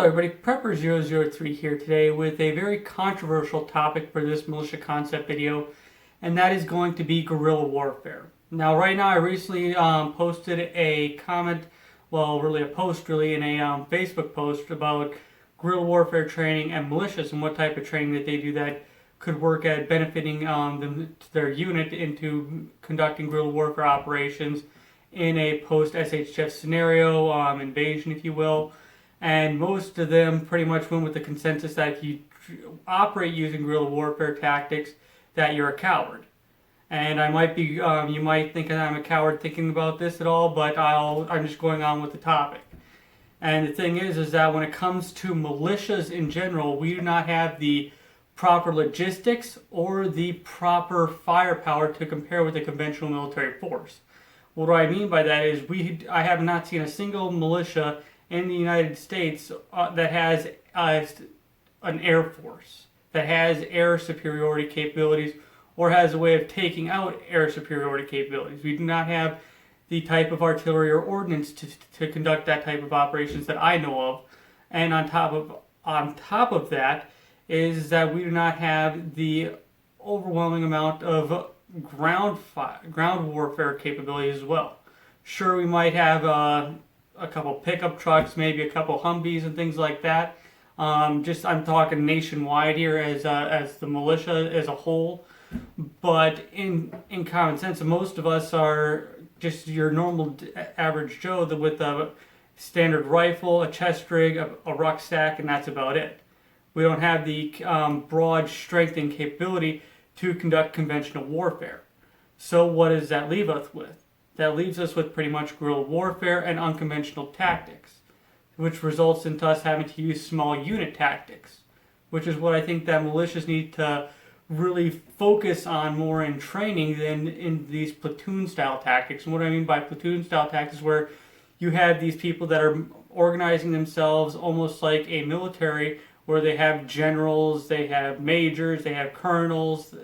everybody, Prepper003 here today with a very controversial topic for this militia concept video, and that is going to be guerrilla warfare. Now right now I recently posted a comment, well really a post really, in a Facebook post about guerrilla warfare training and militias and what type of training that they do that could work at benefiting their unit into conducting guerrilla warfare operations in a post-SHF scenario, invasion if you will. And most of them pretty much went with the consensus that if you operate using guerrilla warfare tactics, that you're a coward. And I might be, you might think that I'm a coward thinking about this at all, but I'm just going on with the topic. And the thing is that when it comes to militias in general, we do not have the proper logistics or the proper firepower to compare with a conventional military force. What I mean by that is I have not seen a single militia in the United States that has an air force, that has air superiority capabilities, or has a way of taking out air superiority capabilities. We do not have the type of artillery or ordnance to conduct that type of operations that I know of. And on top of that is that we do not have the overwhelming amount of ground warfare capabilities as well. Sure, we might have a couple pickup trucks, maybe a couple Humvees and things like that. I'm talking nationwide here as the militia as a whole. But in common sense, most of us are just your normal average Joe with a standard rifle, a chest rig, a rucksack, and that's about it. We don't have the broad strength and capability to conduct conventional warfare. So what does that leave us with? That leaves us with pretty much guerrilla warfare and unconventional tactics, which results in us having to use small unit tactics, which is what I think that militias need to really focus on more in training than in these platoon-style tactics. And what I mean by platoon-style tactics is where you have these people that are organizing themselves almost like a military, where they have generals, they have majors, they have colonels.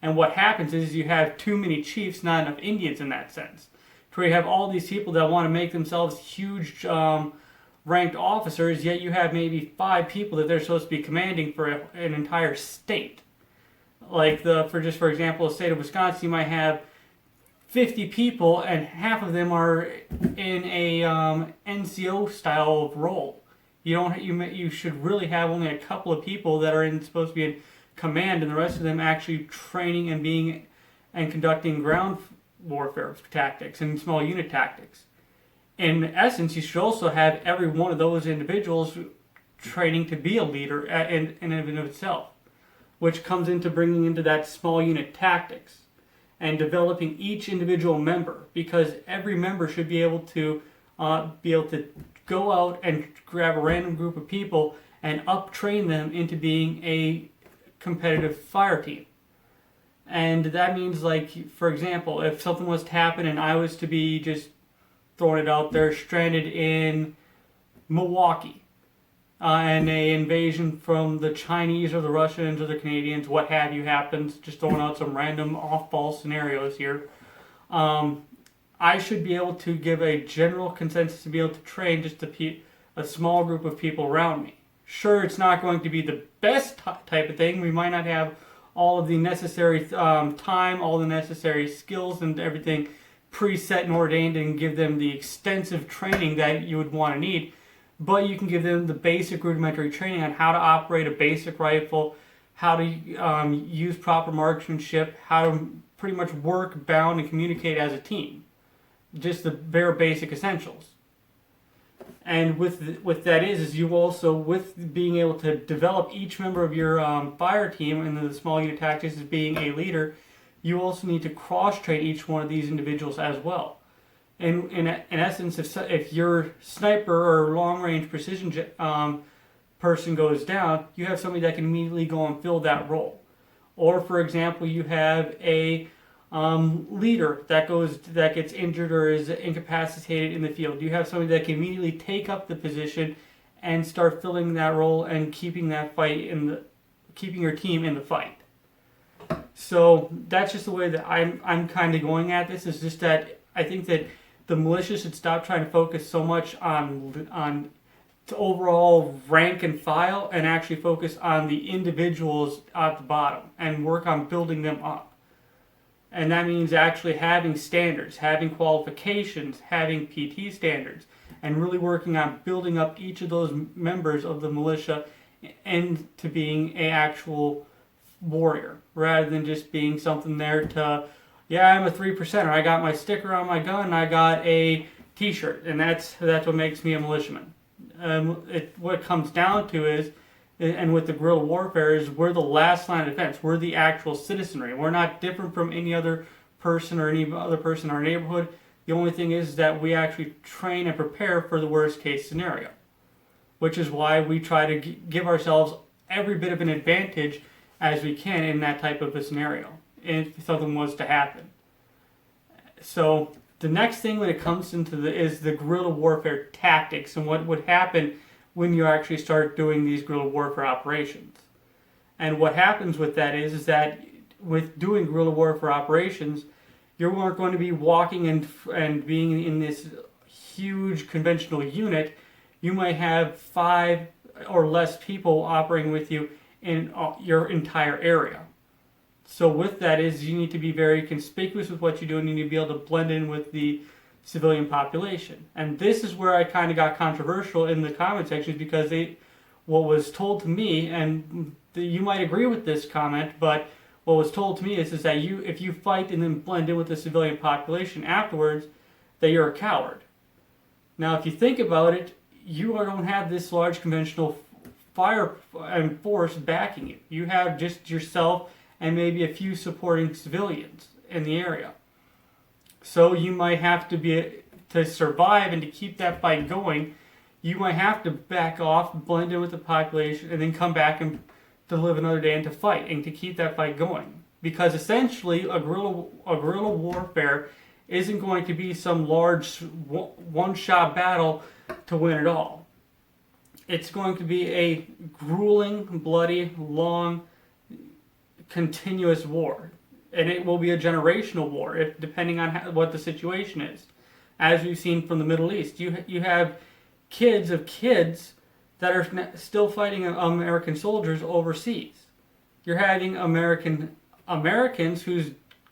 And what happens is you have too many chiefs, not enough Indians in that sense. To where you have all these people that want to make themselves huge ranked officers, yet you have maybe 5 people that they're supposed to be commanding for an entire state. Like for example, the state of Wisconsin, you might have 50 people and half of them are in a NCO style of role. You should really have only a couple of people that are supposed to be in command, and the rest of them actually training and conducting ground warfare tactics and small unit tactics. In essence, you should also have every one of those individuals training to be a leader in and of itself, which comes into bringing into that small unit tactics and developing each individual member, because every member should be able to go out and grab a random group of people and up-train them into being a competitive fire team. And that means, like, for example, if something was to happen and I was to be, just throwing it out there, stranded in Milwaukee, and an invasion from the Chinese or the Russians or the Canadians, what have you, happens, just throwing out some random off-ball scenarios here, I should be able to give a general consensus to be able to train just a small group of people around me. Sure, it's not going to be the best type of thing. We might not have all of the necessary time, all the necessary skills and everything preset and ordained and give them the extensive training that you would want to need. But you can give them the basic rudimentary training on how to operate a basic rifle, how to use proper marksmanship, how to pretty much work, bound, and communicate as a team. Just the bare basic essentials. And with that is you also, with being able to develop each member of your fire team and the small unit tactics as being a leader, you also need to cross-train each one of these individuals as well. And in essence, if your sniper or long-range precision person goes down, you have somebody that can immediately go and fill that role. Or, for example, you have a leader that gets injured or is incapacitated in the field. You have somebody that can immediately take up the position and start filling that role and keeping keeping your team in the fight. So that's just the way that I'm kind of going at this. Is just that I think that the militia should stop trying to focus so much on to overall rank and file and actually focus on the individuals at the bottom and work on building them up. And that means actually having standards, having qualifications, having PT standards, and really working on building up each of those members of the militia into being an actual warrior, rather than just being something there to, yeah, I'm a 3%er, I got my sticker on my gun, I got a t-shirt, and that's what makes me a militiaman. What it comes down to is, and with the guerrilla warfare, is we're the last line of defense. We're the actual citizenry. We're not different from any other person or any other person in our neighborhood. The only thing is that we actually train and prepare for the worst case scenario, which is why we try to give ourselves every bit of an advantage as we can in that type of a scenario, if something was to happen. So the next thing when it comes into is the guerrilla warfare tactics and what would happen when you actually start doing these guerrilla warfare operations. And what happens with that is that with doing guerrilla warfare operations, you aren't going to be walking and being in this huge conventional unit. You might have 5 or less people operating with you in your entire area. So with that is you need to be very conspicuous with what you do, and you need to be able to blend in with the civilian population. And this is where I kind of got controversial in the comment sections, because what was told to me, and you might agree with this comment, but what was told to me is that if you fight and then blend in with the civilian population afterwards, that you're a coward. Now, if you think about it, you don't have this large conventional fire and force backing you. You have just yourself and maybe a few supporting civilians in the area. So you might have to survive and to keep that fight going, you might have to back off, blend in with the population, and then come back and to live another day and to fight and to keep that fight going. Because essentially, a guerrilla warfare isn't going to be some large one-shot battle to win it all. It's going to be a grueling, bloody, long, continuous war. And it will be a generational war, depending on what the situation is. As we've seen from the Middle East, you have kids of kids that are still fighting American soldiers overseas. You're having Americans whose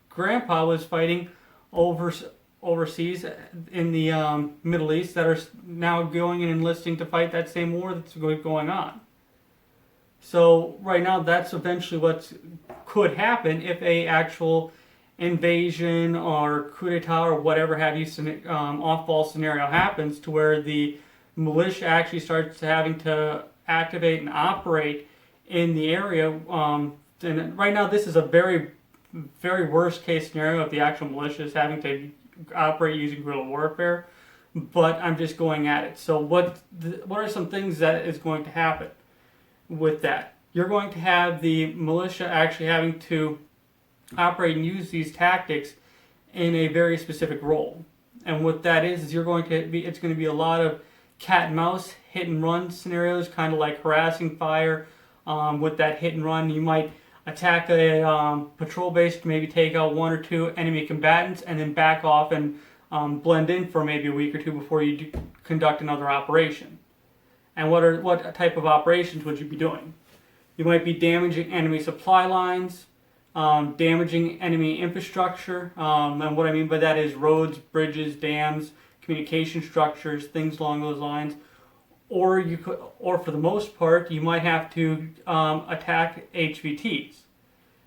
grandpa was fighting overseas in the Middle East that are now going and enlisting to fight that same war that's going on. So right now, that's eventually what could happen if a actual invasion or coup d'etat or whatever have you off-ball scenario happens, to where the militia actually starts having to activate and operate in the area. And right now, this is a very, very worst case scenario of the actual militia is having to operate using guerrilla warfare. But I'm just going at it. So what are some things that is going to happen with that? You're going to have the militia actually having to operate and use these tactics in a very specific role. And what that is it's going to be a lot of cat and mouse, hit and run scenarios, kind of like harassing fire. With that hit and run, you might attack a patrol base to maybe take out 1 or 2 enemy combatants, and then back off and blend in for maybe a week or 2 before you conduct another operation. And what type of operations would you be doing? You might be damaging enemy supply lines, damaging enemy infrastructure, and what I mean by that is roads, bridges, dams, communication structures, things along those lines. Or for the most part, you might have to attack HVTs.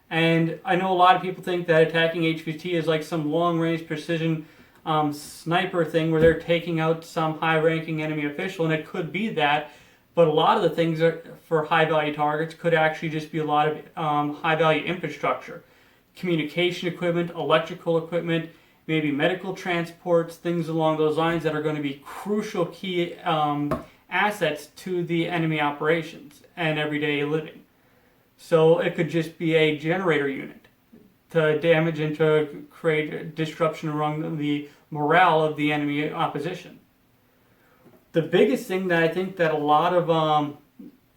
And I know a lot of people think that attacking HVT is like some long-range precision sniper thing where they're taking out some high-ranking enemy official, and it could be that. But a lot of the things for high-value targets could actually just be a lot of high-value infrastructure. Communication equipment, electrical equipment, maybe medical transports, things along those lines that are going to be crucial key assets to the enemy operations and everyday living. So it could just be a generator unit to damage and to create disruption around the morale of the enemy opposition. The biggest thing that I think that a lot of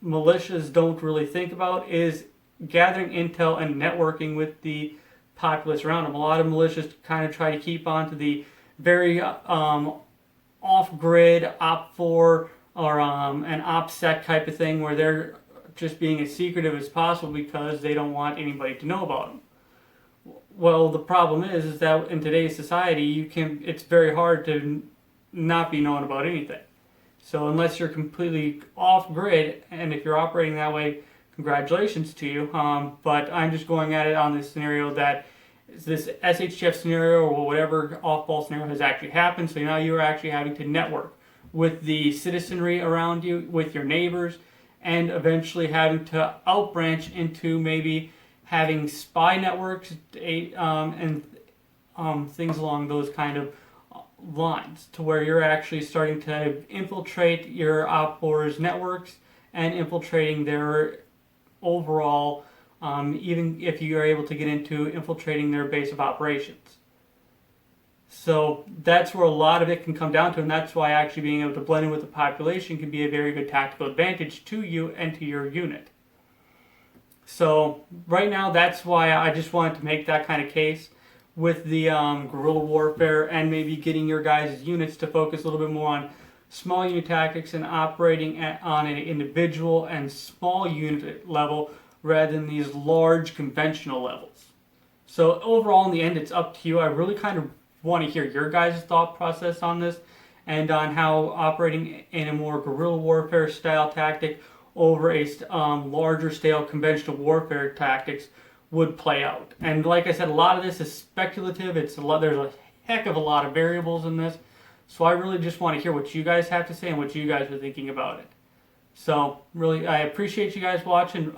militias don't really think about is gathering intel and networking with the populace around them. A lot of militias kind of try to keep on to the very off-grid, Op 4 or an OPSEC type of thing where they're just being as secretive as possible because they don't want anybody to know about them. Well, the problem is that in today's society, it's very hard to not be known about anything. So unless you're completely off grid, and if you're operating that way, congratulations to you. But I'm just going at it on this scenario that this SHTF scenario or whatever off-ball scenario has actually happened. So now you're actually having to network with the citizenry around you, with your neighbors, and eventually having to outbranch into maybe having spy networks and things along those kind of lines, to where you're actually starting to infiltrate your opposers' networks and infiltrating their overall, even if you are able to get into infiltrating their base of operations. So that's where a lot of it can come down to, and that's why actually being able to blend in with the population can be a very good tactical advantage to you and to your unit. So right now, that's why I just wanted to make that kind of case with the guerrilla warfare, and maybe getting your guys' units to focus a little bit more on small unit tactics and operating on an individual and small unit level rather than these large conventional levels. So overall, in the end, it's up to you. I really kind of want to hear your guys' thought process on this and on how operating in a more guerrilla warfare style tactic over a larger scale conventional warfare tactics would play out. And like I said, a lot of this is speculative. There's a heck of a lot of variables in this. So I really just want to hear what you guys have to say and what you guys are thinking about it. So really, I appreciate you guys watching.